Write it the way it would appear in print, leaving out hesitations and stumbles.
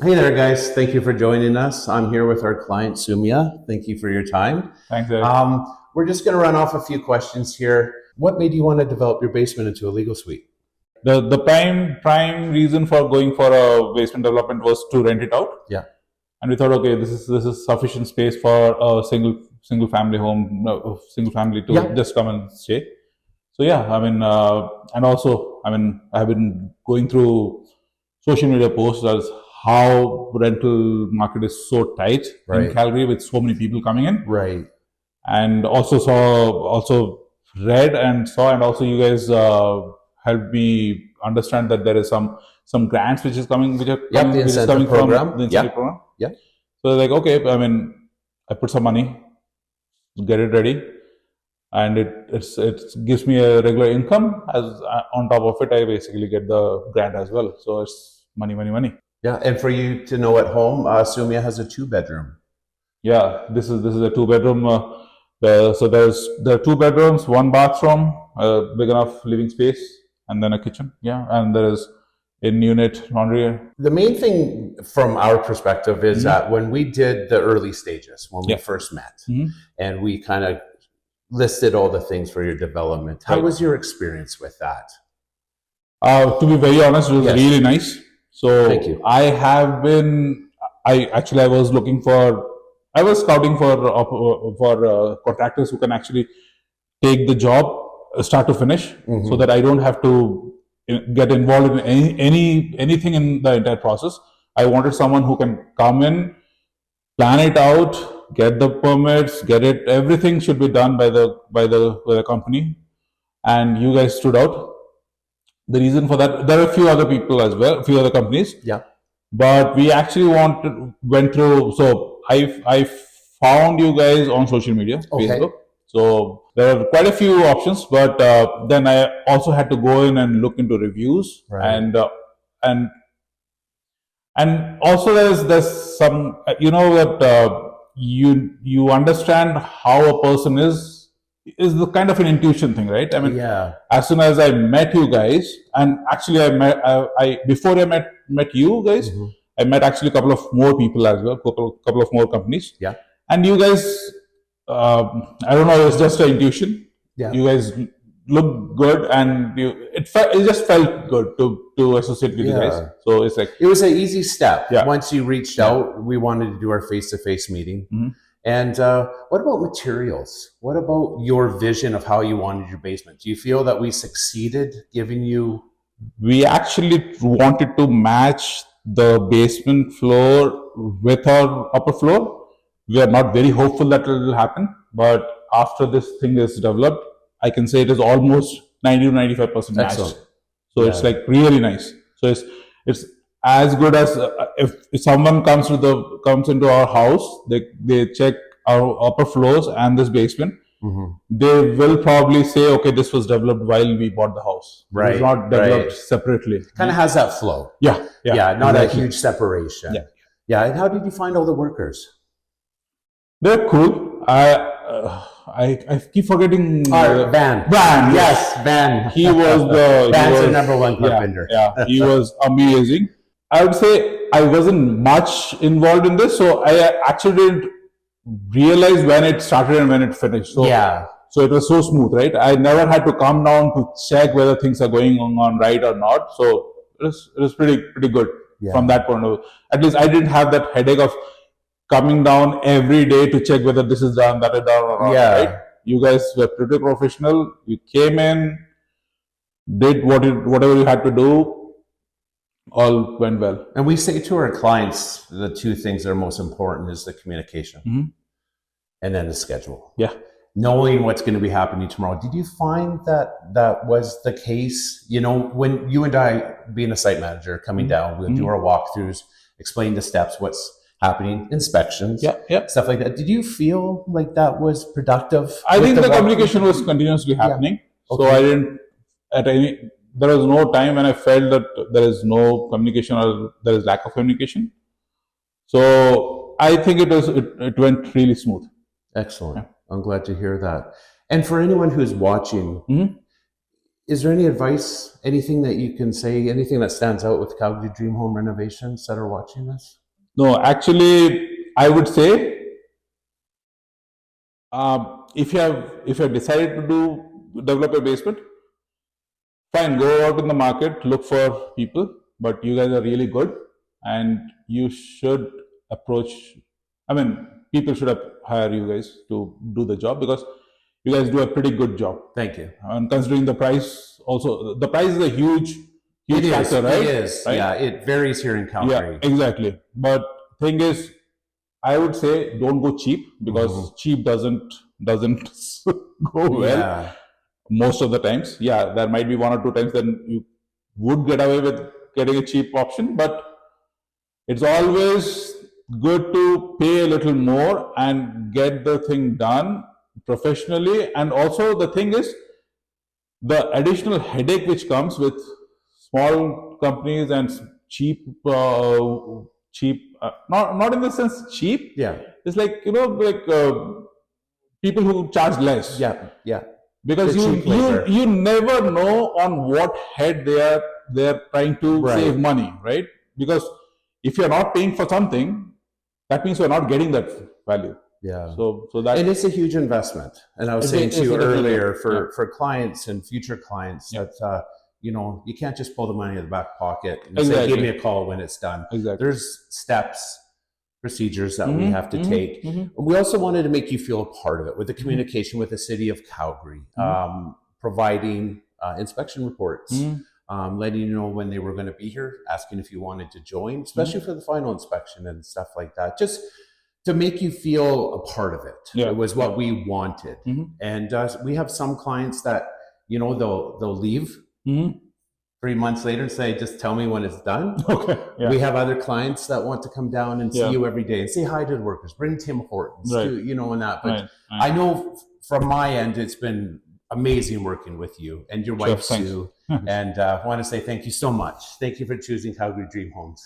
Hey there, guys. Thank you for joining us. I'm here with our client, Sumya. Thank you for your time. Thanks, Eric. We're just going to run off a few questions here. What made you want to develop your basement into a legal suite? The prime reason for going for a basement development was to rent it out, Yeah. and we thought, okay, this is sufficient space for a single family home, no, single family to Yeah. just come and stay. So yeah, and also, I've been going through social media posts as how rental market is so tight Right. in Calgary with so many people coming in, Right. and also read and saw, and also you guys helped me understand that there is some grants which is coming, which are Yep, coming, the which is incentive coming program. from the incentive Yep. program. Yep. So like, okay, I put some money, get it ready, and it gives me a regular income. As on top of it, I basically get the grant as well. So it's money. Yeah. And for you to know at home, Sumya has a 2-bedroom. Yeah, this is a 2 bedroom. So there are 2 bedrooms, 1 bathroom, big enough living space, and then a kitchen. Yeah, and there is in-unit laundry. The main thing from our perspective is that when we did the early stages, when we Yeah. first met, Mhm. and we kind of listed all the things for your development, how Right. was your experience with that? To be very honest, it was Yes. really nice. So Thank you. I was looking for, I was scouting for contractors who can actually take the job start to finish, so that I don't have to get involved in anything in the entire process. I wanted someone who can come in, plan it out, get the permits, get it. Everything should be done by the company, and you guys stood out. The reason for that, there are a few other people as well, a few other companies, Yeah. but we actually went through. So I found you guys on social media, Okay. Facebook. So there are quite a few options, but then I also had to go in and look into reviews, Right. and and also there's some, that you understand how a person is the kind of an intuition thing, right? Yeah. As soon as I met you guys, and actually I before I met you guys, I met actually a couple of more people as well, couple of more companies. Yeah. And you guys, I don't know, it's just an intuition. Yeah. You guys look good, and it just felt good to associate with you guys. Yeah. So it's like, It was an easy step. Yeah. Once you reached out, we wanted to do our face-to-face meeting. And what about materials? What about your vision of how you wanted your basement? Do you feel that we succeeded giving you? we actually wanted to match the basement floor with our upper floor. We are not very hopeful that it will happen, but after this thing is developed, I can say it is almost 90 to 95% matched. Excellent. So it's like really nice. So it's as good as if someone comes into our house, they check our upper floors and this basement. They will probably say, okay, this was developed while we bought the house. It Right, was not developed right. separately. Kind of has that flow. Yeah, Yeah, not exactly. a huge separation. Yeah. Yeah. And how did you find all the workers? They're cool. I keep forgetting. Van. Van, Yes, Van. He was the Van's he the was, number one carpenter. Yeah, he was amazing. I would say I wasn't much involved in this, so I actually didn't realize when it started and when it finished. So Yeah. so it was so smooth, right? I never had to come down to check whether things are going on right or not. So it was pretty good from that point of view. At least I didn't have that headache of coming down every day to check whether this is done, that is done or not. Yeah. Right? You guys were pretty professional. You came in, did whatever you had to do, all went well. And we say to our clients, the two things that are most important is the communication and then the schedule. Yeah. Knowing what's going to be happening tomorrow. Did you find that that was the case? You know, when you and I, being a site manager, coming down, we'll do our walkthroughs, explain the steps, what's happening, inspections, stuff like that. Did you feel like that was productive? I think the communication was continuously happening. So I didn't, there was no time when I felt that there is no communication or there is lack of communication. So I think it went really smooth. Excellent. I'm glad to hear that. And for anyone who's watching, Is there any advice, anything that you can say, anything that stands out with Calgary Dream Home Renovations that are watching this? No, actually, I would say if you have decided to develop a basement, fine, go out in the market, look for people. But you guys are really good, and you should approach. I mean, people should hire you guys to do the job because you guys do a pretty good job. Thank you. And considering the price, also the price is a huge factor, right? It is. Right? Yeah, it varies here in Calgary. Yeah, exactly. But thing is, I would say don't go cheap because cheap doesn't go well Yeah. most of the times. Yeah, there might be one or two times then you would get away with getting a cheap option, but it's always good to pay a little more and get the thing done professionally. And also the thing is the additional headache which comes with small companies and cheap not in the sense cheap. Yeah. It's like people who charge less. Yeah. Because you never know on what head they're trying to save money, right? Because if you're not paying for something, that means you're not getting that value. Yeah. So that, and it's a huge investment. And I was saying to you earlier, for clients and future clients, that you can't just pull the money out of the back pocket and say, give me a call when it's done. Exactly. There's steps, procedures that we have to take. We also wanted to make you feel a part of it with the communication with the city of Calgary, providing inspection reports, letting you know when they were going to be here, asking if you wanted to join, especially for the final inspection and stuff like that. Just to make you feel a part of it. It was what we wanted. And we have some clients that, they'll leave 3 months later and say, just tell me when it's done. We have other clients that want to come down and see you every day and say hi to the workers, bring Tim Hortons, and that. But I know from my end, it's been amazing working with you and your wife, Sue. And I want to say thank you so much. Thank you for choosing Calgary Dream Homes.